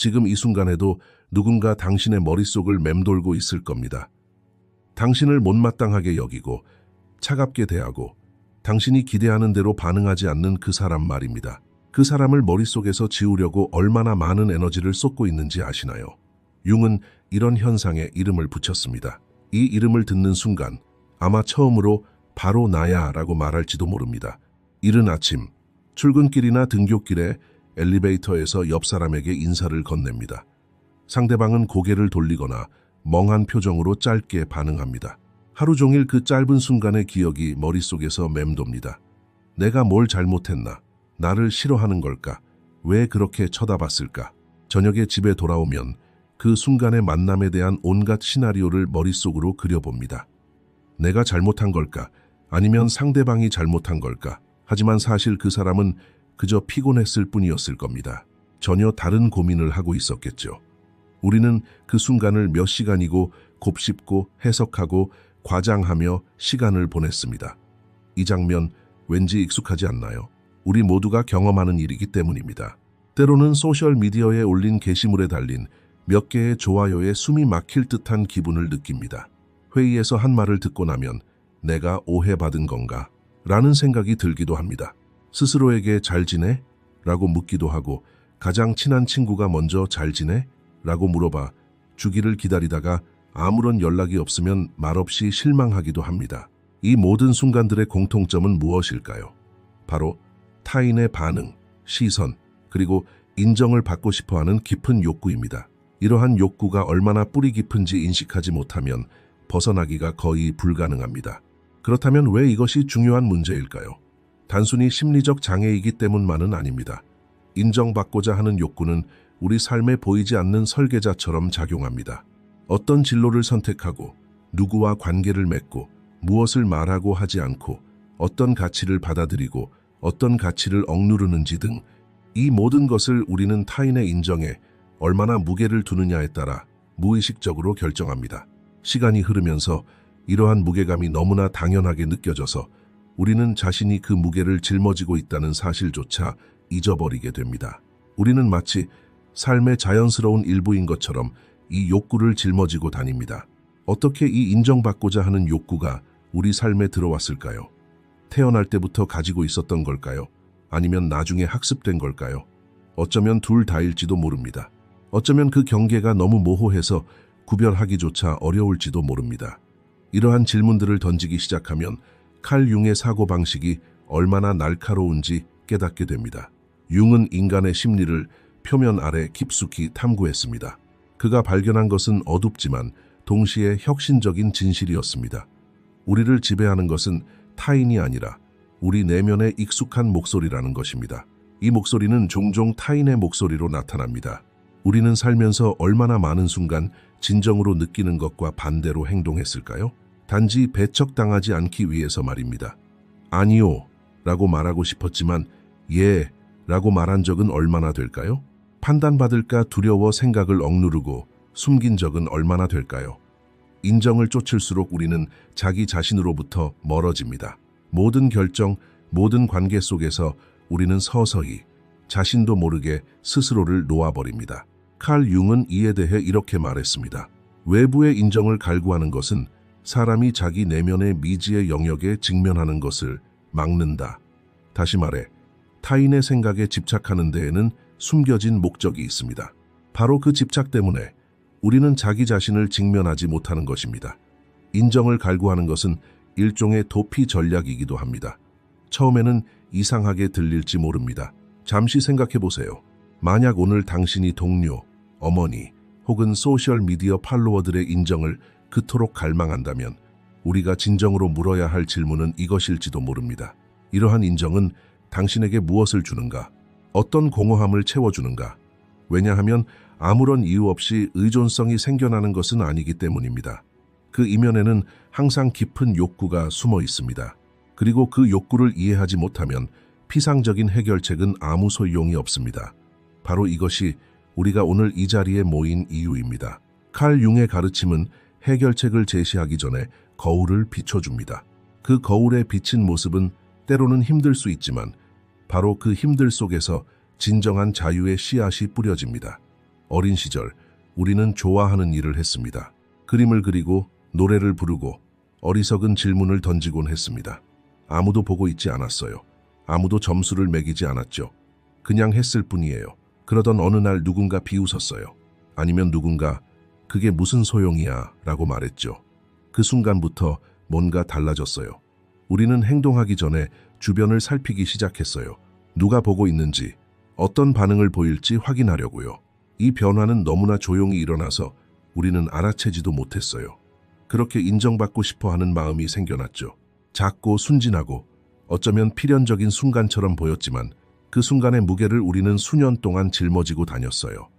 지금 이 순간에도 누군가 당신의 머릿속을 맴돌고 있을 겁니다. 당신을 못마땅하게 여기고 차갑게 대하고 당신이 기대하는 대로 반응하지 않는 그 사람 말입니다. 그 사람을 머릿속에서 지우려고 얼마나 많은 에너지를 쏟고 있는지 아시나요? 융은 이런 현상에 이름을 붙였습니다. 이 이름을 듣는 순간 아마 처음으로 바로 나야 라고 말할지도 모릅니다. 이른 아침, 출근길이나 등굣길에 엘리베이터에서 옆 사람에게 인사를 건넵니다. 상대방은 고개를 돌리거나 멍한 표정으로 짧게 반응합니다. 하루 종일 그 짧은 순간의 기억이 머릿속에서 맴돕니다. 내가 뭘 잘못했나? 나를 싫어하는 걸까? 왜 그렇게 쳐다봤을까? 저녁에 집에 돌아오면 그 순간의 만남에 대한 온갖 시나리오를 머릿속으로 그려봅니다. 내가 잘못한 걸까? 아니면 상대방이 잘못한 걸까? 하지만 사실 그 사람은 그저 피곤했을 뿐이었을 겁니다. 전혀 다른 고민을 하고 있었겠죠. 우리는 그 순간을 몇 시간이고 곱씹고 해석하고 과장하며 시간을 보냈습니다. 이 장면 왠지 익숙하지 않나요? 우리 모두가 경험하는 일이기 때문입니다. 때로는 소셜미디어에 올린 게시물에 달린 몇 개의 좋아요에 숨이 막힐 듯한 기분을 느낍니다. 회의에서 한 말을 듣고 나면 내가 오해받은 건가? 라는 생각이 들기도 합니다. 스스로에게 잘 지내? 라고 묻기도 하고 가장 친한 친구가 먼저 잘 지내? 라고 물어봐 주기를 기다리다가 아무런 연락이 없으면 말없이 실망하기도 합니다. 이 모든 순간들의 공통점은 무엇일까요? 바로 타인의 반응, 시선, 그리고 인정을 받고 싶어하는 깊은 욕구입니다. 이러한 욕구가 얼마나 뿌리 깊은지 인식하지 못하면 벗어나기가 거의 불가능합니다. 그렇다면 왜 이것이 중요한 문제일까요? 단순히 심리적 장애이기 때문만은 아닙니다. 인정받고자 하는 욕구는 우리 삶에 보이지 않는 설계자처럼 작용합니다. 어떤 진로를 선택하고 누구와 관계를 맺고 무엇을 말하고 하지 않고 어떤 가치를 받아들이고 어떤 가치를 억누르는지 등 이 모든 것을 우리는 타인의 인정에 얼마나 무게를 두느냐에 따라 무의식적으로 결정합니다. 시간이 흐르면서 이러한 무게감이 너무나 당연하게 느껴져서 우리는 자신이 그 무게를 짊어지고 있다는 사실조차 잊어버리게 됩니다. 우리는 마치 삶의 자연스러운 일부인 것처럼 이 욕구를 짊어지고 다닙니다. 어떻게 이 인정받고자 하는 욕구가 우리 삶에 들어왔을까요? 태어날 때부터 가지고 있었던 걸까요? 아니면 나중에 학습된 걸까요? 어쩌면 둘 다일지도 모릅니다. 어쩌면 그 경계가 너무 모호해서 구별하기조차 어려울지도 모릅니다. 이러한 질문들을 던지기 시작하면 칼 융의 사고방식이 얼마나 날카로운지 깨닫게 됩니다. 융은 인간의 심리를 표면 아래 깊숙이 탐구했습니다. 그가 발견한 것은 어둡지만 동시에 혁신적인 진실이었습니다. 우리를 지배하는 것은 타인이 아니라 우리 내면의 익숙한 목소리라는 것입니다. 이 목소리는 종종 타인의 목소리로 나타납니다. 우리는 살면서 얼마나 많은 순간 진정으로 느끼는 것과 반대로 행동했을까요? 단지 배척당하지 않기 위해서 말입니다. 아니요 라고 말하고 싶었지만 예 라고 말한 적은 얼마나 될까요? 판단받을까 두려워 생각을 억누르고 숨긴 적은 얼마나 될까요? 인정을 쫓을수록 우리는 자기 자신으로부터 멀어집니다. 모든 결정, 모든 관계 속에서 우리는 서서히 자신도 모르게 스스로를 놓아버립니다. 칼 융은 이에 대해 이렇게 말했습니다. 외부의 인정을 갈구하는 것은 사람이 자기 내면의 미지의 영역에 직면하는 것을 막는다. 다시 말해, 타인의 생각에 집착하는 데에는 숨겨진 목적이 있습니다. 바로 그 집착 때문에 우리는 자기 자신을 직면하지 못하는 것입니다. 인정을 갈구하는 것은 일종의 도피 전략이기도 합니다. 처음에는 이상하게 들릴지 모릅니다. 잠시 생각해 보세요. 만약 오늘 당신이 동료, 어머니 혹은 소셜미디어 팔로워들의 인정을 그토록 갈망한다면 우리가 진정으로 물어야 할 질문은 이것일지도 모릅니다. 이러한 인정은 당신에게 무엇을 주는가? 어떤 공허함을 채워주는가? 왜냐하면 아무런 이유 없이 의존성이 생겨나는 것은 아니기 때문입니다. 그 이면에는 항상 깊은 욕구가 숨어 있습니다. 그리고 그 욕구를 이해하지 못하면 피상적인 해결책은 아무 소용이 없습니다. 바로 이것이 우리가 오늘 이 자리에 모인 이유입니다. 칼 융의 가르침은 해결책을 제시하기 전에 거울을 비춰줍니다. 그 거울에 비친 모습은 때로는 힘들 수 있지만 바로 그 힘들 속에서 진정한 자유의 씨앗이 뿌려집니다. 어린 시절 우리는 좋아하는 일을 했습니다. 그림을 그리고 노래를 부르고 어리석은 질문을 던지곤 했습니다. 아무도 보고 있지 않았어요. 아무도 점수를 매기지 않았죠. 그냥 했을 뿐이에요. 그러던 어느 날 누군가 비웃었어요. 아니면 누군가 그게 무슨 소용이야 라고 말했죠. 그 순간부터 뭔가 달라졌어요. 우리는 행동하기 전에 주변을 살피기 시작했어요. 누가 보고 있는지, 어떤 반응을 보일지 확인하려고요. 이 변화는 너무나 조용히 일어나서 우리는 알아채지도 못했어요. 그렇게 인정받고 싶어 하는 마음이 생겨났죠. 작고 순진하고 어쩌면 필연적인 순간처럼 보였지만 그 순간의 무게를 우리는 수년 동안 짊어지고 다녔어요.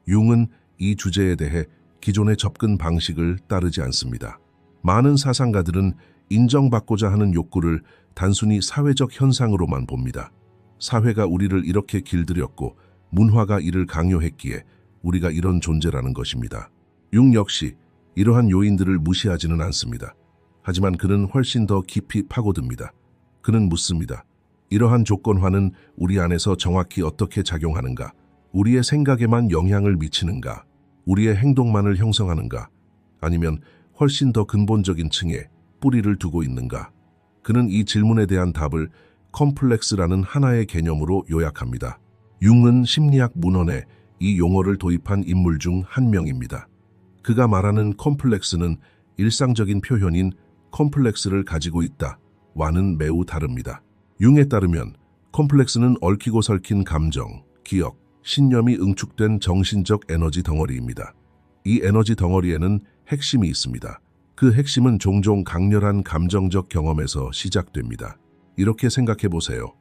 융은 이 주제에 대해 기존의 접근 방식을 따르지 않습니다. 많은 사상가들은 인정받고자 하는 욕구를 단순히 사회적 현상으로만 봅니다. 사회가 우리를 이렇게 길들였고 문화가 이를 강요했기에 우리가 이런 존재라는 것입니다. 융 역시 이러한 요인들을 무시하지는 않습니다. 하지만 그는 훨씬 더 깊이 파고듭니다. 그는 묻습니다. 이러한 조건화는 우리 안에서 정확히 어떻게 작용하는가? 우리의 생각에만 영향을 미치는가? 우리의 행동만을 형성하는가? 아니면 훨씬 더 근본적인 층에 뿌리를 두고 있는가? 그는 이 질문에 대한 답을 컴플렉스라는 하나의 개념으로 요약합니다. 융은 심리학 문헌에 이 용어를 도입한 인물 중 한 명입니다. 그가 말하는 컴플렉스는 일상적인 표현인 컴플렉스를 가지고 있다와는 매우 다릅니다. 융에 따르면 컴플렉스는 얽히고 설킨 감정, 기억, 신념이 응축된 정신적 에너지 덩어리입니다. 이 에너지 덩어리에는 핵심이 있습니다. 그 핵심은 종종 강렬한 감정적 경험에서 시작됩니다. 이렇게 생각해 보세요.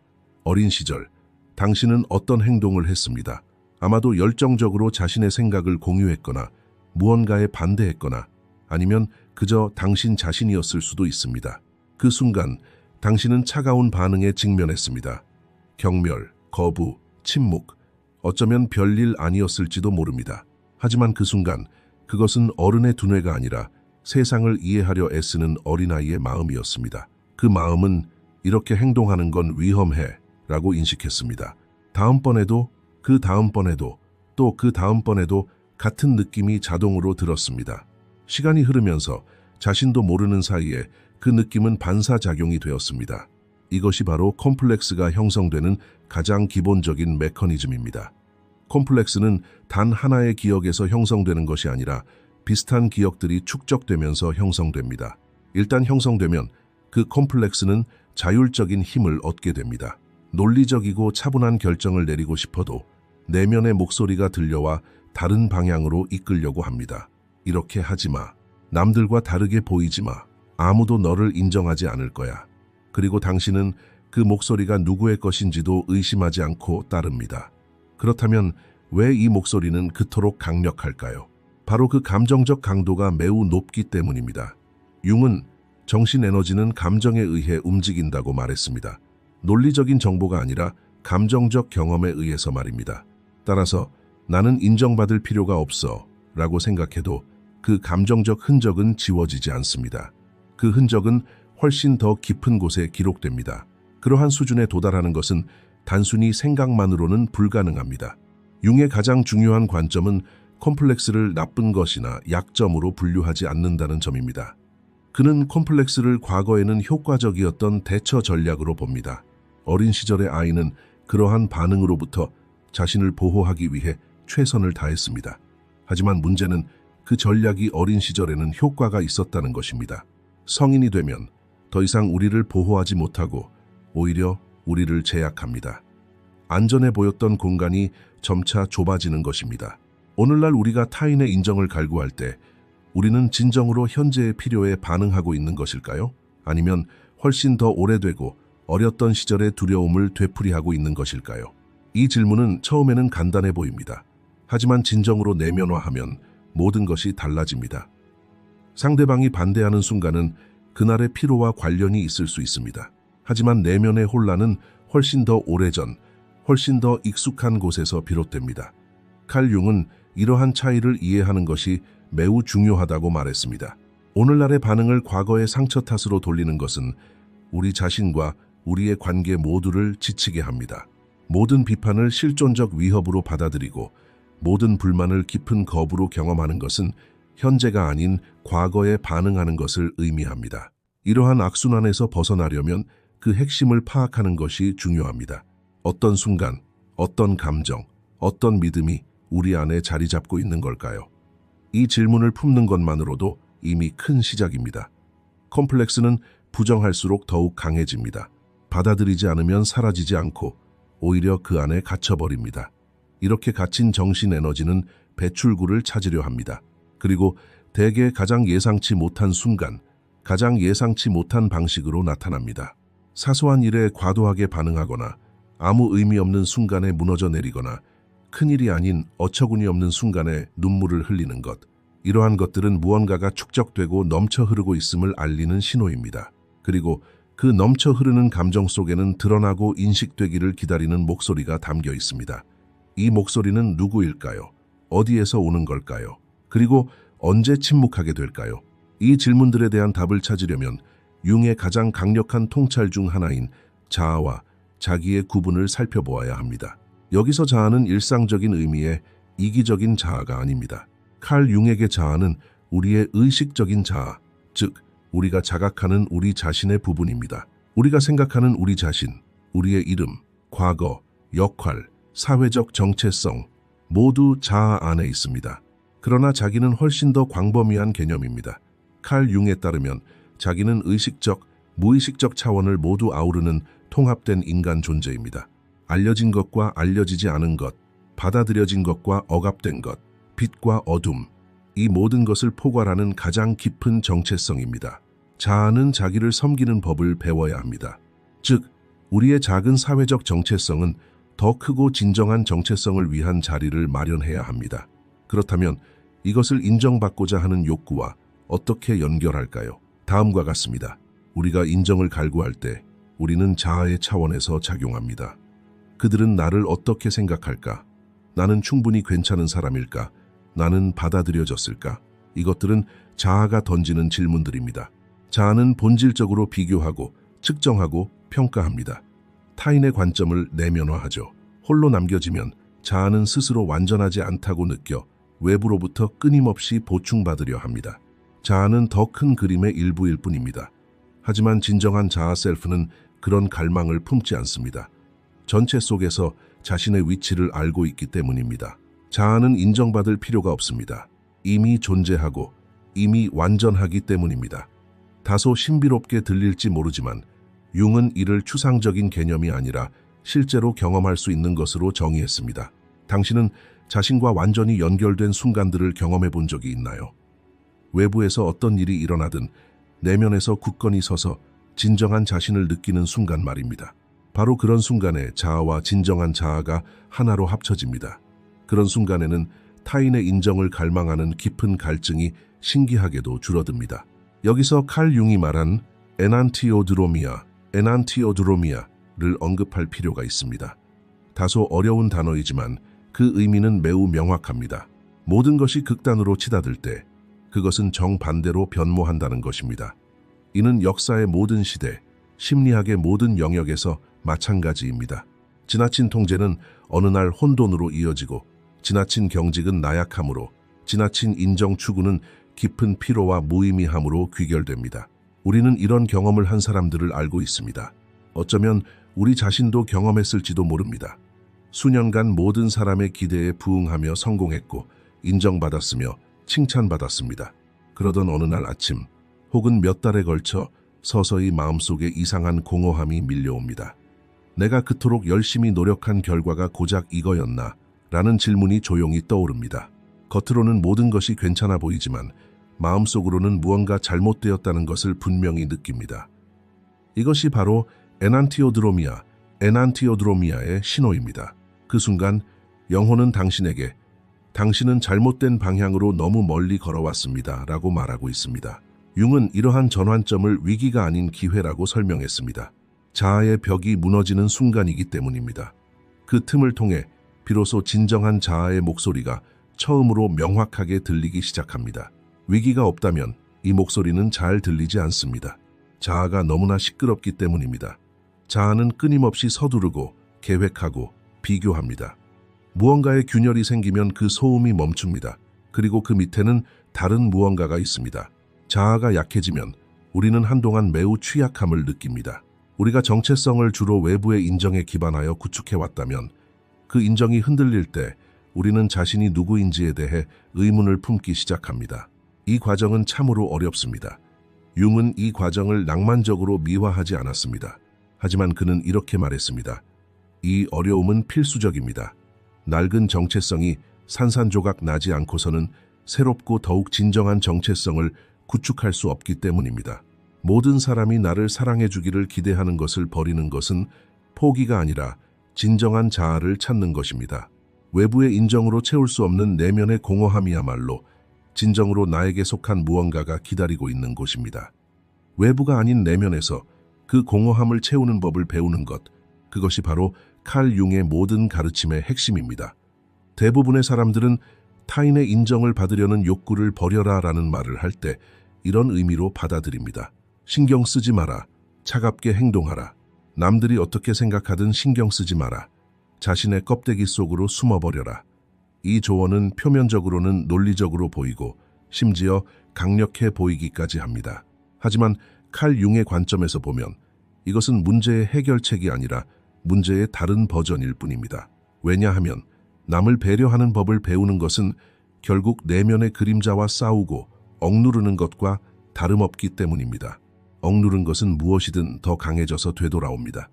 어린 시절, 당신은 어떤 행동을 했습니다. 아마도 열정적으로 자신의 생각을 공유했거나 무언가에 반대했거나 아니면 그저 당신 자신이었을 수도 있습니다. 그 순간 당신은 차가운 반응에 직면했습니다. 경멸, 거부, 침묵, 어쩌면 별일 아니었을지도 모릅니다. 하지만 그 순간 그것은 어른의 두뇌가 아니라 세상을 이해하려 애쓰는 어린아이의 마음이었습니다. 그 마음은 이렇게 행동하는 건 위험해 라고 인식했습니다. 다음번에도 그 다음번에도 또 그 다음번에도 같은 느낌이 자동으로 들었습니다. 시간이 흐르면서 자신도 모르는 사이에 그 느낌은 반사작용이 되었습니다. 이것이 바로 컴플렉스가 형성되는 가장 기본적인 메커니즘입니다. 컴플렉스는 단 하나의 기억에서 형성되는 것이 아니라 비슷한 기억들이 축적되면서 형성됩니다. 일단 형성되면 그 컴플렉스는 자율적인 힘을 얻게 됩니다. 논리적이고 차분한 결정을 내리고 싶어도 내면의 목소리가 들려와 다른 방향으로 이끌려고 합니다. 이렇게 하지 마. 남들과 다르게 보이지 마. 아무도 너를 인정하지 않을 거야. 그리고 당신은 그 목소리가 누구의 것인지도 의심하지 않고 따릅니다. 그렇다면 왜 이 목소리는 그토록 강력할까요? 바로 그 감정적 강도가 매우 높기 때문입니다. 융은 정신 에너지는 감정에 의해 움직인다고 말했습니다. 논리적인 정보가 아니라 감정적 경험에 의해서 말입니다. 따라서 나는 인정받을 필요가 없어 라고 생각해도 그 감정적 흔적은 지워지지 않습니다. 그 흔적은 훨씬 더 깊은 곳에 기록됩니다. 그러한 수준에 도달하는 것은 단순히 생각만으로는 불가능합니다. 융의 가장 중요한 관점은 컴플렉스를 나쁜 것이나 약점으로 분류하지 않는다는 점입니다. 그는 컴플렉스를 과거에는 효과적이었던 대처 전략으로 봅니다. 어린 시절의 아이는 그러한 반응으로부터 자신을 보호하기 위해 최선을 다했습니다. 하지만 문제는 그 전략이 어린 시절에는 효과가 있었다는 것입니다. 성인이 되면 더 이상 우리를 보호하지 못하고 오히려 우리를 제약합니다. 안전해 보였던 공간이 점차 좁아지는 것입니다. 오늘날 우리가 타인의 인정을 갈구할 때 우리는 진정으로 현재의 필요에 반응하고 있는 것일까요? 아니면 훨씬 더 오래되고 어렸던 시절의 두려움을 되풀이하고 있는 것일까요? 이 질문은 처음에는 간단해 보입니다. 하지만 진정으로 내면화하면 모든 것이 달라집니다. 상대방이 반대하는 순간은 그날의 피로와 관련이 있을 수 있습니다. 하지만 내면의 혼란은 훨씬 더 오래전, 훨씬 더 익숙한 곳에서 비롯됩니다. 칼 융은 이러한 차이를 이해하는 것이 매우 중요하다고 말했습니다. 오늘날의 반응을 과거의 상처 탓으로 돌리는 것은 우리 자신과 우리의 관계 모두를 지치게 합니다. 모든 비판을 실존적 위협으로 받아들이고 모든 불만을 깊은 겁으로 경험하는 것은 현재가 아닌 과거에 반응하는 것을 의미합니다. 이러한 악순환에서 벗어나려면 그 핵심을 파악하는 것이 중요합니다. 어떤 순간, 어떤 감정, 어떤 믿음이 우리 안에 자리 잡고 있는 걸까요? 이 질문을 품는 것만으로도 이미 큰 시작입니다. 컴플렉스는 부정할수록 더욱 강해집니다. 받아들이지 않으면 사라지지 않고 오히려 그 안에 갇혀버립니다. 이렇게 갇힌 정신 에너지는 배출구를 찾으려 합니다. 그리고 대개 가장 예상치 못한 순간, 가장 예상치 못한 방식으로 나타납니다. 사소한 일에 과도하게 반응하거나 아무 의미 없는 순간에 무너져 내리거나 큰일이 아닌 어처구니 없는 순간에 눈물을 흘리는 것. 이러한 것들은 무언가가 축적되고 넘쳐 흐르고 있음을 알리는 신호입니다. 그리고 그 넘쳐 흐르는 감정 속에는 드러나고 인식되기를 기다리는 목소리가 담겨 있습니다. 이 목소리는 누구일까요? 어디에서 오는 걸까요? 그리고 언제 침묵하게 될까요? 이 질문들에 대한 답을 찾으려면 융의 가장 강력한 통찰 중 하나인 자아와 자기의 구분을 살펴보아야 합니다. 여기서 자아는 일상적인 의미의 이기적인 자아가 아닙니다. 칼 융에게 자아는 우리의 의식적인 자아, 즉 우리가 자각하는 우리 자신의 부분입니다. 우리가 생각하는 우리 자신, 우리의 이름, 과거, 역할, 사회적 정체성 모두 자아 안에 있습니다. 그러나 자기는 훨씬 더 광범위한 개념입니다. 칼 융에 따르면 자기는 의식적, 무의식적 차원을 모두 아우르는 통합된 인간 존재입니다. 알려진 것과 알려지지 않은 것, 받아들여진 것과 억압된 것, 빛과 어둠, 이 모든 것을 포괄하는 가장 깊은 정체성입니다. 자아는 자기를 섬기는 법을 배워야 합니다. 즉, 우리의 작은 사회적 정체성은 더 크고 진정한 정체성을 위한 자리를 마련해야 합니다. 그렇다면 이것을 인정받고자 하는 욕구와 어떻게 연결할까요? 다음과 같습니다. 우리가 인정을 갈구할 때 우리는 자아의 차원에서 작용합니다. 그들은 나를 어떻게 생각할까? 나는 충분히 괜찮은 사람일까? 나는 받아들여졌을까? 이것들은 자아가 던지는 질문들입니다. 자아는 본질적으로 비교하고 측정하고 평가합니다. 타인의 관점을 내면화하죠. 홀로 남겨지면 자아는 스스로 완전하지 않다고 느껴 외부로부터 끊임없이 보충받으려 합니다. 자아는 더 큰 그림의 일부일 뿐입니다. 하지만 진정한 자아 셀프는 그런 갈망을 품지 않습니다. 전체 속에서 자신의 위치를 알고 있기 때문입니다. 자아는 인정받을 필요가 없습니다. 이미 존재하고 이미 완전하기 때문입니다. 다소 신비롭게 들릴지 모르지만 융은 이를 추상적인 개념이 아니라 실제로 경험할 수 있는 것으로 정의했습니다. 당신은 자신과 완전히 연결된 순간들을 경험해 본 적이 있나요? 외부에서 어떤 일이 일어나든 내면에서 굳건히 서서 진정한 자신을 느끼는 순간 말입니다. 바로 그런 순간에 자아와 진정한 자아가 하나로 합쳐집니다. 그런 순간에는 타인의 인정을 갈망하는 깊은 갈증이 신기하게도 줄어듭니다. 여기서 칼 융이 말한 에난티오드로미아를 언급할 필요가 있습니다. 다소 어려운 단어이지만 그 의미는 매우 명확합니다. 모든 것이 극단으로 치닫을 때 그것은 정반대로 변모한다는 것입니다. 이는 역사의 모든 시대, 심리학의 모든 영역에서 마찬가지입니다. 지나친 통제는 어느 날 혼돈으로 이어지고 지나친 경직은 나약함으로, 지나친 인정 추구는 깊은 피로와 무의미함으로 귀결됩니다. 우리는 이런 경험을 한 사람들을 알고 있습니다. 어쩌면 우리 자신도 경험했을지도 모릅니다. 수년간 모든 사람의 기대에 부응하며 성공했고 인정받았으며 칭찬받았습니다. 그러던 어느 날 아침 혹은 몇 달에 걸쳐 서서히 마음속에 이상한 공허함이 밀려옵니다. 내가 그토록 열심히 노력한 결과가 고작 이거였나? 라는 질문이 조용히 떠오릅니다. 겉으로는 모든 것이 괜찮아 보이지만 마음속으로는 무언가 잘못되었다는 것을 분명히 느낍니다. 이것이 바로 에난티오드로미아의 신호입니다. 그 순간 영혼은 당신에게 당신은 잘못된 방향으로 너무 멀리 걸어왔습니다 라고 말하고 있습니다. 융은 이러한 전환점을 위기가 아닌 기회라고 설명했습니다. 자아의 벽이 무너지는 순간이기 때문입니다. 그 틈을 통해 비로소 진정한 자아의 목소리가 처음으로 명확하게 들리기 시작합니다. 위기가 없다면 이 목소리는 잘 들리지 않습니다. 자아가 너무나 시끄럽기 때문입니다. 자아는 끊임없이 서두르고 계획하고 비교합니다. 무언가의 균열이 생기면 그 소음이 멈춥니다. 그리고 그 밑에는 다른 무언가가 있습니다. 자아가 약해지면 우리는 한동안 매우 취약함을 느낍니다. 우리가 정체성을 주로 외부의 인정에 기반하여 구축해왔다면 그 인정이 흔들릴 때 우리는 자신이 누구인지에 대해 의문을 품기 시작합니다. 이 과정은 참으로 어렵습니다. 융은 이 과정을 낭만적으로 미화하지 않았습니다. 하지만 그는 이렇게 말했습니다. 이 어려움은 필수적입니다. 낡은 정체성이 산산조각 나지 않고서는 새롭고 더욱 진정한 정체성을 구축할 수 없기 때문입니다. 모든 사람이 나를 사랑해 주기를 기대하는 것을 버리는 것은 포기가 아니라 진정한 자아를 찾는 것입니다. 외부의 인정으로 채울 수 없는 내면의 공허함이야말로 진정으로 나에게 속한 무언가가 기다리고 있는 곳입니다. 외부가 아닌 내면에서 그 공허함을 채우는 법을 배우는 것, 그것이 바로 칼 융의 모든 가르침의 핵심입니다. 대부분의 사람들은 타인의 인정을 받으려는 욕구를 버려라 라는 말을 할 때 이런 의미로 받아들입니다. 신경 쓰지 마라. 차갑게 행동하라. 남들이 어떻게 생각하든 신경 쓰지 마라. 자신의 껍데기 속으로 숨어버려라. 이 조언은 표면적으로는 논리적으로 보이고 심지어 강력해 보이기까지 합니다. 하지만 칼 융의 관점에서 보면 이것은 문제의 해결책이 아니라 문제의 다른 버전일 뿐입니다. 왜냐하면 남을 배려하는 법을 배우는 것은 결국 내면의 그림자와 싸우고 억누르는 것과 다름없기 때문입니다. 억누른 것은 무엇이든 더 강해져서 되돌아옵니다.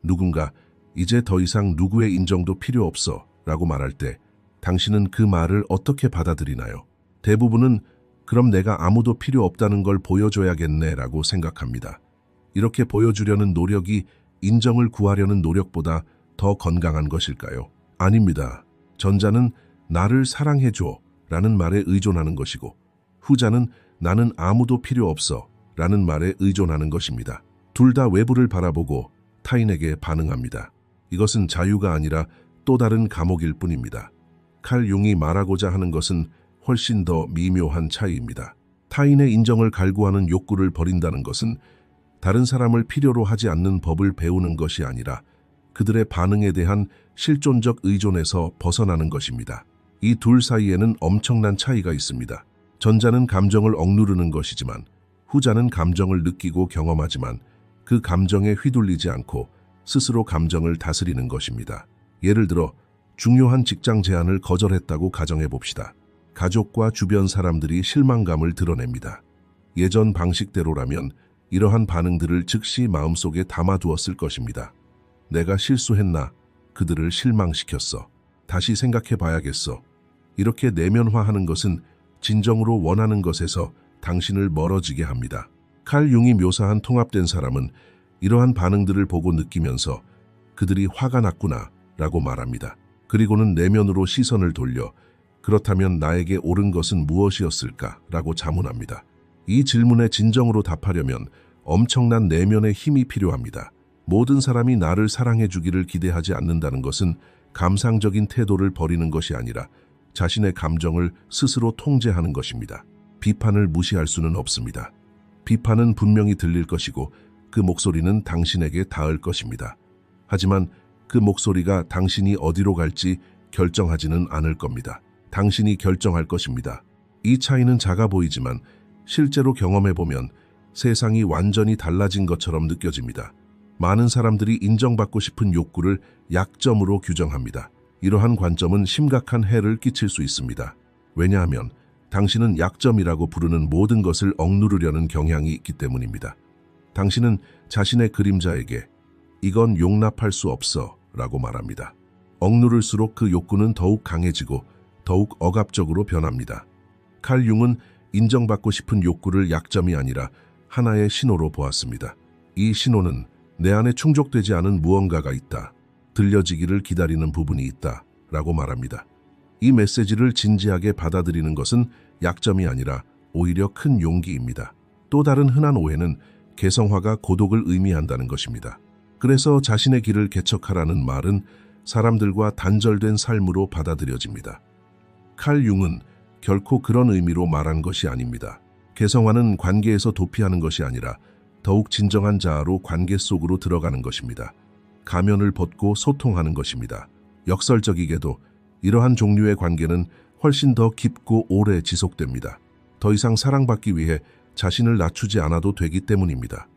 누군가 이제 더 이상 누구의 인정도 필요 없어 라고 말할 때 당신은 그 말을 어떻게 받아들이나요? 대부분은 그럼 내가 아무도 필요 없다는 걸 보여줘야겠네 라고 생각합니다. 이렇게 보여주려는 노력이 인정을 구하려는 노력보다 더 건강한 것일까요? 아닙니다. 전자는 나를 사랑해줘 라는 말에 의존하는 것이고 후자는 나는 아무도 필요 없어 라는 말에 의존하는 것입니다. 둘 다 외부를 바라보고 타인에게 반응합니다. 이것은 자유가 아니라 또 다른 감옥일 뿐입니다. 칼 융이 말하고자 하는 것은 훨씬 더 미묘한 차이입니다. 타인의 인정을 갈구하는 욕구를 버린다는 것은 다른 사람을 필요로 하지 않는 법을 배우는 것이 아니라 그들의 반응에 대한 실존적 의존에서 벗어나는 것입니다. 이 둘 사이에는 엄청난 차이가 있습니다. 전자는 감정을 억누르는 것이지만 후자는 감정을 느끼고 경험하지만 그 감정에 휘둘리지 않고 스스로 감정을 다스리는 것입니다. 예를 들어 중요한 직장 제안을 거절했다고 가정해 봅시다. 가족과 주변 사람들이 실망감을 드러냅니다. 예전 방식대로라면 이러한 반응들을 즉시 마음속에 담아두었을 것입니다. 내가 실수했나? 그들을 실망시켰어. 다시 생각해 봐야겠어. 이렇게 내면화하는 것은 진정으로 원하는 것에서 당신을 멀어지게 합니다. 칼 융이 묘사한 통합된 사람은 이러한 반응들을 보고 느끼면서 그들이 화가 났구나 라고 말합니다. 그리고는 내면으로 시선을 돌려 그렇다면 나에게 옳은 것은 무엇이었을까? 라고 자문합니다. 이 질문에 진정으로 답하려면 엄청난 내면의 힘이 필요합니다. 모든 사람이 나를 사랑해 주기를 기대하지 않는다는 것은 감상적인 태도를 버리는 것이 아니라 자신의 감정을 스스로 통제하는 것입니다. 비판을 무시할 수는 없습니다. 비판은 분명히 들릴 것이고 그 목소리는 당신에게 닿을 것입니다. 하지만 그 목소리가 당신이 어디로 갈지 결정하지는 않을 겁니다. 당신이 결정할 것입니다. 이 차이는 작아 보이지만 실제로 경험해보면 세상이 완전히 달라진 것처럼 느껴집니다. 많은 사람들이 인정받고 싶은 욕구를 약점으로 규정합니다. 이러한 관점은 심각한 해를 끼칠 수 있습니다. 왜냐하면 당신은 약점이라고 부르는 모든 것을 억누르려는 경향이 있기 때문입니다. 당신은 자신의 그림자에게 이건 용납할 수 없어 라고 말합니다. 억누를수록 그 욕구는 더욱 강해지고 더욱 억압적으로 변합니다. 칼 융은 인정받고 싶은 욕구를 약점이 아니라 하나의 신호로 보았습니다. 이 신호는 내 안에 충족되지 않은 무언가가 있다. 들려지기를 기다리는 부분이 있다. 라고 말합니다. 이 메시지를 진지하게 받아들이는 것은 약점이 아니라 오히려 큰 용기입니다. 또 다른 흔한 오해는 개성화가 고독을 의미한다는 것입니다. 그래서 자신의 길을 개척하라는 말은 사람들과 단절된 삶으로 받아들여집니다. 칼 융은 결코 그런 의미로 말한 것이 아닙니다. 개성화는 관계에서 도피하는 것이 아니라 더욱 진정한 자아로 관계 속으로 들어가는 것입니다. 가면을 벗고 소통하는 것입니다. 역설적이게도 이러한 종류의 관계는 훨씬 더 깊고 오래 지속됩니다. 더 이상 사랑받기 위해 자신을 낮추지 않아도 되기 때문입니다.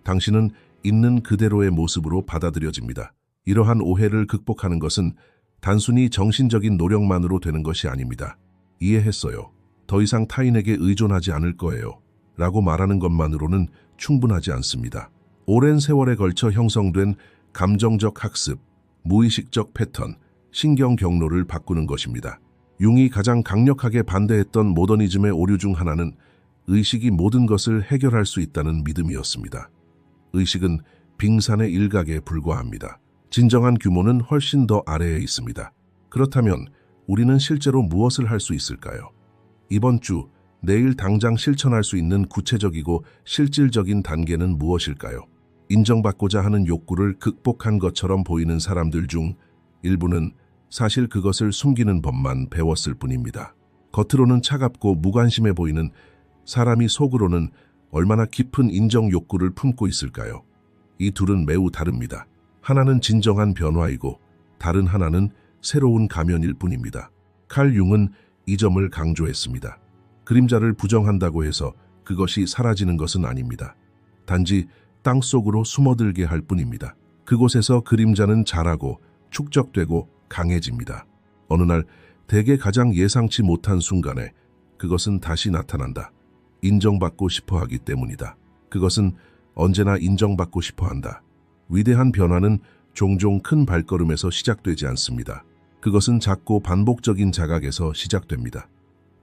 당신은 있는 그대로의 모습으로 받아들여집니다. 이러한 오해를 극복하는 것은 단순히 정신적인 노력만으로 되는 것이 아닙니다. 이해했어요. 더 이상 타인에게 의존하지 않을 거예요. 라고 말하는 것만으로는 충분하지 않습니다. 오랜 세월에 걸쳐 형성된 감정적 학습, 무의식적 패턴, 신경 경로를 바꾸는 것입니다. 융이 가장 강력하게 반대했던 모더니즘의 오류 중 하나는 의식이 모든 것을 해결할 수 있다는 믿음이었습니다. 의식은 빙산의 일각에 불과합니다. 진정한 규모는 훨씬 더 아래에 있습니다. 그렇다면 우리는 실제로 무엇을 할 수 있을까요? 이번 주, 내일 당장 실천할 수 있는 구체적이고 실질적인 단계는 무엇일까요? 인정받고자 하는 욕구를 극복한 것처럼 보이는 사람들 중 일부는 사실 그것을 숨기는 법만 배웠을 뿐입니다. 겉으로는 차갑고 무관심해 보이는 사람이 속으로는 얼마나 깊은 인정 욕구를 품고 있을까요? 이 둘은 매우 다릅니다. 하나는 진정한 변화이고 다른 하나는 새로운 가면일 뿐입니다. 칼 융은 이 점을 강조했습니다. 그림자를 부정한다고 해서 그것이 사라지는 것은 아닙니다. 단지 땅속으로 숨어들게 할 뿐입니다. 그곳에서 그림자는 자라고 축적되고 강해집니다. 어느 날 대개 가장 예상치 못한 순간에 그것은 다시 나타난다. 인정받고 싶어 하기 때문이다. 그것은 언제나 인정받고 싶어 한다. 위대한 변화는 종종 큰 발걸음에서 시작되지 않습니다. 그것은 작고 반복적인 자각에서 시작됩니다.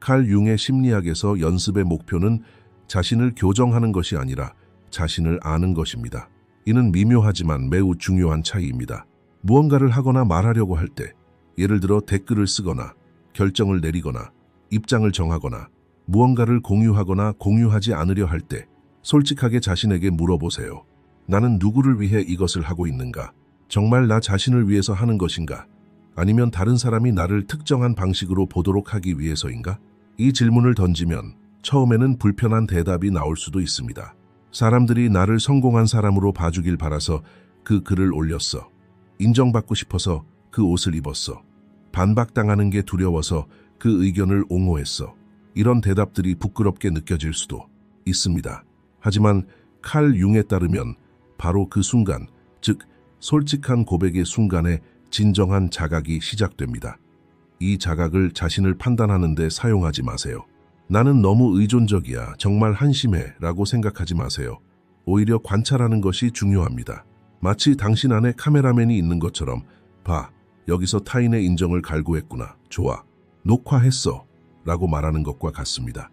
칼 융의 심리학에서 연습의 목표는 자신을 교정하는 것이 아니라 자신을 아는 것입니다. 이는 미묘하지만 매우 중요한 차이입니다. 무언가를 하거나 말하려고 할 때, 예를 들어 댓글을 쓰거나 결정을 내리거나 입장을 정하거나 무언가를 공유하거나 공유하지 않으려 할 때 솔직하게 자신에게 물어보세요. 나는 누구를 위해 이것을 하고 있는가? 정말 나 자신을 위해서 하는 것인가? 아니면 다른 사람이 나를 특정한 방식으로 보도록 하기 위해서인가? 이 질문을 던지면 처음에는 불편한 대답이 나올 수도 있습니다. 사람들이 나를 성공한 사람으로 봐주길 바라서 그 글을 올렸어. 인정받고 싶어서 그 옷을 입었어. 반박당하는 게 두려워서 그 의견을 옹호했어. 이런 대답들이 부끄럽게 느껴질 수도 있습니다. 하지만 칼 융에 따르면 바로 그 순간, 즉 솔직한 고백의 순간에 진정한 자각이 시작됩니다. 이 자각을 자신을 판단하는 데 사용하지 마세요. 나는 너무 의존적이야, 정말 한심해 라고 생각하지 마세요. 오히려 관찰하는 것이 중요합니다. 마치 당신 안에 카메라맨이 있는 것처럼 봐, 여기서 타인의 인정을 갈구했구나, 좋아, 녹화했어 라고 말하는 것과 같습니다.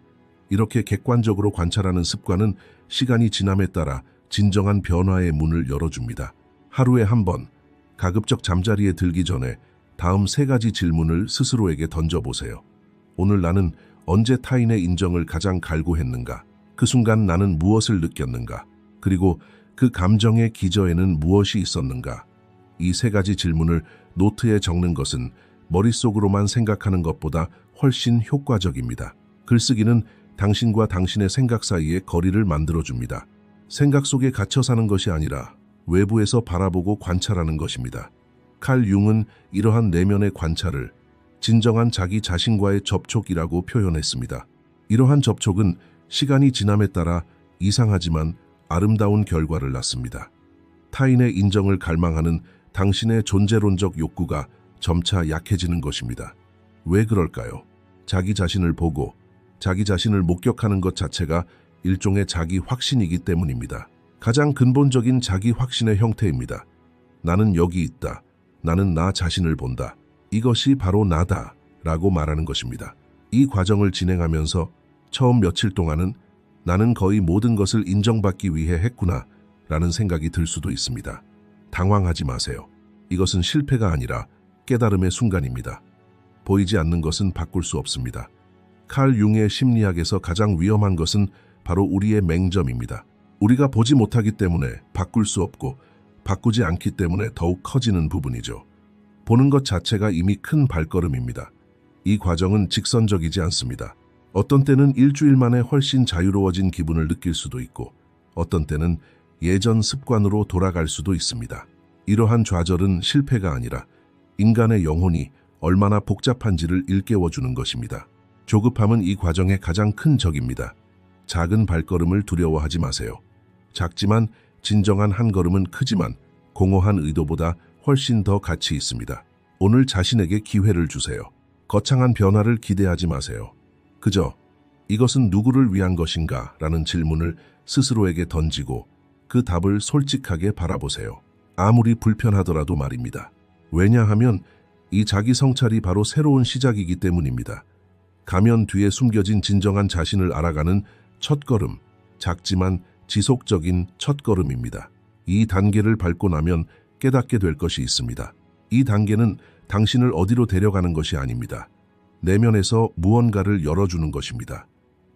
이렇게 객관적으로 관찰하는 습관은 시간이 지남에 따라 진정한 변화의 문을 열어줍니다. 하루에 한 번, 가급적 잠자리에 들기 전에 다음 3가지 질문을 스스로에게 던져보세요. 오늘 나는 언제 타인의 인정을 가장 갈구했는가? 그 순간 나는 무엇을 느꼈는가? 그리고 그 감정의 기저에는 무엇이 있었는가? 이 3가지 질문을 노트에 적는 것은 머릿속으로만 생각하는 것보다 훨씬 효과적입니다. 글쓰기는 당신과 당신의 생각 사이에 거리를 만들어줍니다. 생각 속에 갇혀 사는 것이 아니라 외부에서 바라보고 관찰하는 것입니다. 칼 융은 이러한 내면의 관찰을 진정한 자기 자신과의 접촉이라고 표현했습니다. 이러한 접촉은 시간이 지남에 따라 이상하지만 아름다운 결과를 낳습니다. 타인의 인정을 갈망하는 당신의 존재론적 욕구가 점차 약해지는 것입니다. 왜 그럴까요? 자기 자신을 보고 자기 자신을 목격하는 것 자체가 일종의 자기 확신이기 때문입니다. 가장 근본적인 자기 확신의 형태입니다. 나는 여기 있다. 나는 나 자신을 본다. 이것이 바로 나다 라고 말하는 것입니다. 이 과정을 진행하면서 처음 며칠 동안은 나는 거의 모든 것을 인정받기 위해 했구나 라는 생각이 들 수도 있습니다. 당황하지 마세요. 이것은 실패가 아니라 깨달음의 순간입니다. 보이지 않는 것은 바꿀 수 없습니다. 칼 융의 심리학에서 가장 위험한 것은 바로 우리의 맹점입니다. 우리가 보지 못하기 때문에 바꿀 수 없고 바꾸지 않기 때문에 더욱 커지는 부분이죠. 보는 것 자체가 이미 큰 발걸음입니다. 이 과정은 직선적이지 않습니다. 어떤 때는 일주일 만에 훨씬 자유로워진 기분을 느낄 수도 있고 어떤 때는 예전 습관으로 돌아갈 수도 있습니다. 이러한 좌절은 실패가 아니라 인간의 영혼이 얼마나 복잡한지를 일깨워주는 것입니다. 조급함은 이 과정의 가장 큰 적입니다. 작은 발걸음을 두려워하지 마세요. 작지만 진정한 한 걸음은 크지만 공허한 의도보다 훨씬 더 가치 있습니다. 오늘 자신에게 기회를 주세요. 거창한 변화를 기대하지 마세요. 그저 이것은 누구를 위한 것인가? 라는 질문을 스스로에게 던지고 그 답을 솔직하게 바라보세요. 아무리 불편하더라도 말입니다. 왜냐하면 이 자기 성찰이 바로 새로운 시작이기 때문입니다. 가면 뒤에 숨겨진 진정한 자신을 알아가는 첫걸음, 작지만 지속적인 첫걸음입니다. 이 단계를 밟고 나면 깨닫게 될 것이 있습니다. 이 단계는 당신을 어디로 데려가는 것이 아닙니다. 내면에서 무언가를 열어주는 것입니다.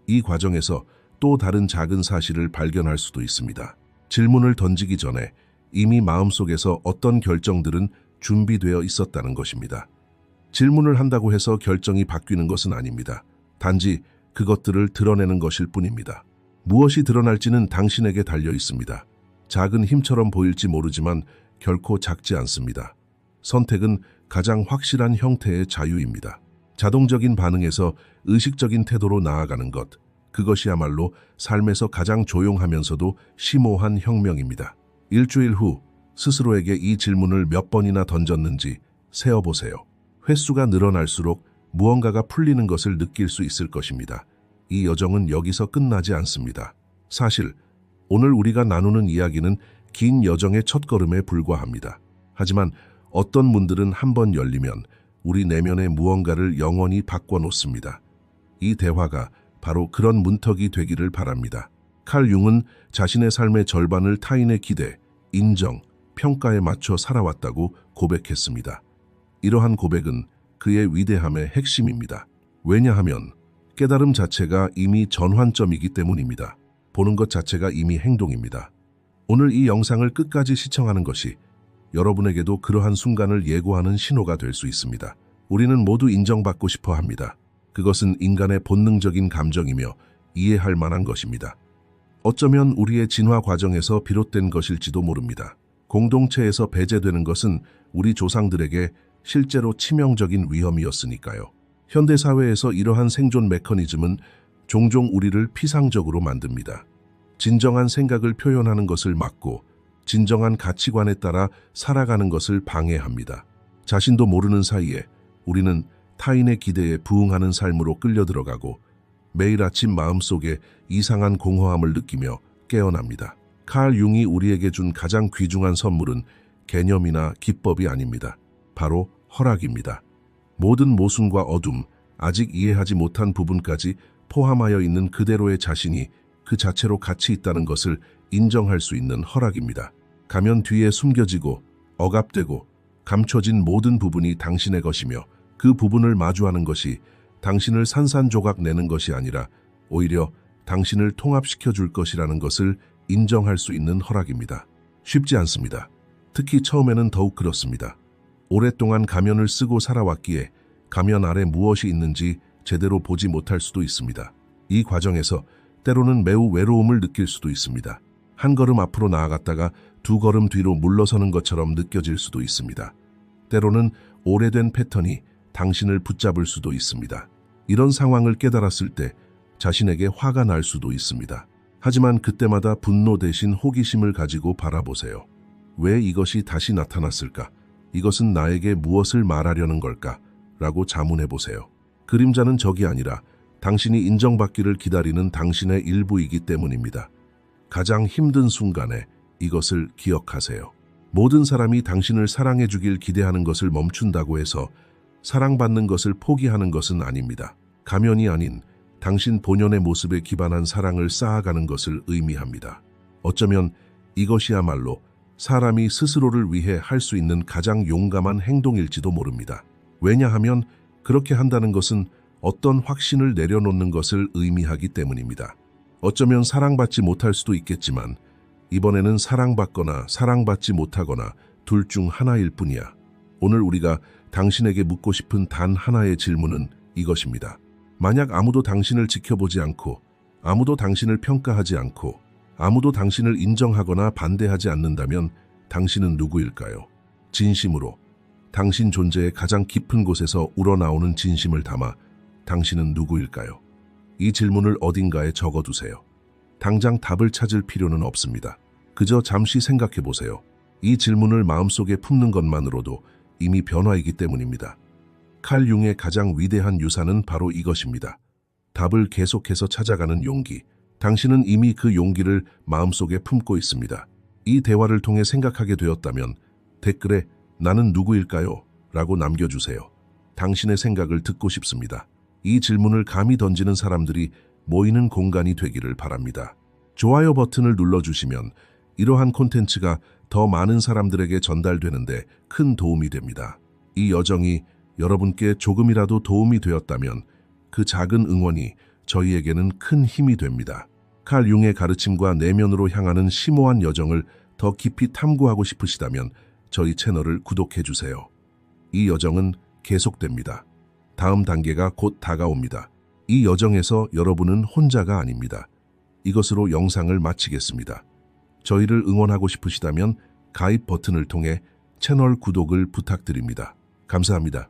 이 과정에서 또 다른 작은 사실을 발견할 수도 있습니다. 질문을 던지기 전에 이미 마음속에서 어떤 결정들은 준비되어 있었다는 것입니다. 질문을 한다고 해서 결정이 바뀌는 것은 아닙니다. 단지 그것들을 드러내는 것일 뿐입니다. 무엇이 드러날지는 당신에게 달려 있습니다. 작은 힘처럼 보일지 모르지만 결코 작지 않습니다. 선택은 가장 확실한 형태의 자유입니다. 자동적인 반응에서 의식적인 태도로 나아가는 것, 그것이야말로 삶에서 가장 조용하면서도 심오한 혁명입니다. 일주일 후 스스로에게 이 질문을 몇 번이나 던졌는지 세어보세요. 횟수가 늘어날수록 무언가가 풀리는 것을 느낄 수 있을 것입니다. 이 여정은 여기서 끝나지 않습니다. 사실 오늘 우리가 나누는 이야기는 긴 여정의 첫걸음에 불과합니다. 하지만 어떤 문들은 한번 열리면 우리 내면의 무언가를 영원히 바꿔놓습니다. 이 대화가 바로 그런 문턱이 되기를 바랍니다. 칼 융은 자신의 삶의 절반을 타인의 기대, 인정, 평가에 맞춰 살아왔다고 고백했습니다. 이러한 고백은 그의 위대함의 핵심입니다. 왜냐하면 깨달음 자체가 이미 전환점이기 때문입니다. 보는 것 자체가 이미 행동입니다. 오늘 이 영상을 끝까지 시청하는 것이 여러분에게도 그러한 순간을 예고하는 신호가 될 수 있습니다. 우리는 모두 인정받고 싶어 합니다. 그것은 인간의 본능적인 감정이며 이해할 만한 것입니다. 어쩌면 우리의 진화 과정에서 비롯된 것일지도 모릅니다. 공동체에서 배제되는 것은 우리 조상들에게 실제로 치명적인 위험이었으니까요. 현대사회에서 이러한 생존 메커니즘은 종종 우리를 피상적으로 만듭니다. 진정한 생각을 표현하는 것을 막고 진정한 가치관에 따라 살아가는 것을 방해합니다. 자신도 모르는 사이에 우리는 타인의 기대에 부응하는 삶으로 끌려 들어가고 매일 아침 마음속에 이상한 공허함을 느끼며 깨어납니다. 칼 융이 우리에게 준 가장 귀중한 선물은 개념이나 기법이 아닙니다. 바로 허락입니다. 모든 모순과 어둠, 아직 이해하지 못한 부분까지 포함하여 있는 그대로의 자신이 그 자체로 가치 있다는 것을 인정할 수 있는 허락입니다. 가면 뒤에 숨겨지고 억압되고 감춰진 모든 부분이 당신의 것이며 그 부분을 마주하는 것이 당신을 산산조각 내는 것이 아니라 오히려 당신을 통합시켜 줄 것이라는 것을 인정할 수 있는 허락입니다. 쉽지 않습니다. 특히 처음에는 더욱 그렇습니다. 오랫동안 가면을 쓰고 살아왔기에 가면 아래 무엇이 있는지 제대로 보지 못할 수도 있습니다. 이 과정에서 때로는 매우 외로움을 느낄 수도 있습니다. 한 걸음 앞으로 나아갔다가 두 걸음 뒤로 물러서는 것처럼 느껴질 수도 있습니다. 때로는 오래된 패턴이 당신을 붙잡을 수도 있습니다. 이런 상황을 깨달았을 때 자신에게 화가 날 수도 있습니다. 하지만 그때마다 분노 대신 호기심을 가지고 바라보세요. 왜 이것이 다시 나타났을까? 이것은 나에게 무엇을 말하려는 걸까? 라고 자문해보세요. 그림자는 적이 아니라 당신이 인정받기를 기다리는 당신의 일부이기 때문입니다. 가장 힘든 순간에 이것을 기억하세요. 모든 사람이 당신을 사랑해주길 기대하는 것을 멈춘다고 해서 사랑받는 것을 포기하는 것은 아닙니다. 가면이 아닌 당신 본연의 모습에 기반한 사랑을 쌓아가는 것을 의미합니다. 어쩌면 이것이야말로 사람이 스스로를 위해 할 수 있는 가장 용감한 행동일지도 모릅니다. 왜냐하면 그렇게 한다는 것은 어떤 확신을 내려놓는 것을 의미하기 때문입니다. 어쩌면 사랑받지 못할 수도 있겠지만 이번에는 사랑받거나 사랑받지 못하거나 둘 중 하나일 뿐이야. 오늘 우리가 당신에게 묻고 싶은 단 하나의 질문은 이것입니다. 만약 아무도 당신을 지켜보지 않고 아무도 당신을 평가하지 않고 아무도 당신을 인정하거나 반대하지 않는다면 당신은 누구일까요? 진심으로 당신 존재의 가장 깊은 곳에서 우러나오는 진심을 담아 당신은 누구일까요? 이 질문을 어딘가에 적어두세요. 당장 답을 찾을 필요는 없습니다. 그저 잠시 생각해 보세요. 이 질문을 마음속에 품는 것만으로도 이미 변화이기 때문입니다. 칼 융의 가장 위대한 유산은 바로 이것입니다. 답을 계속해서 찾아가는 용기. 당신은 이미 그 용기를 마음속에 품고 있습니다. 이 대화를 통해 생각하게 되었다면 댓글에 나는 누구일까요? 라고 남겨주세요. 당신의 생각을 듣고 싶습니다. 이 질문을 감히 던지는 사람들이 모이는 공간이 되기를 바랍니다. 좋아요 버튼을 눌러주시면 이러한 콘텐츠가 더 많은 사람들에게 전달되는데 큰 도움이 됩니다. 이 여정이 여러분께 조금이라도 도움이 되었다면 그 작은 응원이 저희에게는 큰 힘이 됩니다. 칼 융의 가르침과 내면으로 향하는 심오한 여정을 더 깊이 탐구하고 싶으시다면 저희 채널을 구독해 주세요. 이 여정은 계속됩니다. 다음 단계가 곧 다가옵니다. 이 여정에서 여러분은 혼자가 아닙니다. 이것으로 영상을 마치겠습니다. 저희를 응원하고 싶으시다면 가입 버튼을 통해 채널 구독을 부탁드립니다. 감사합니다.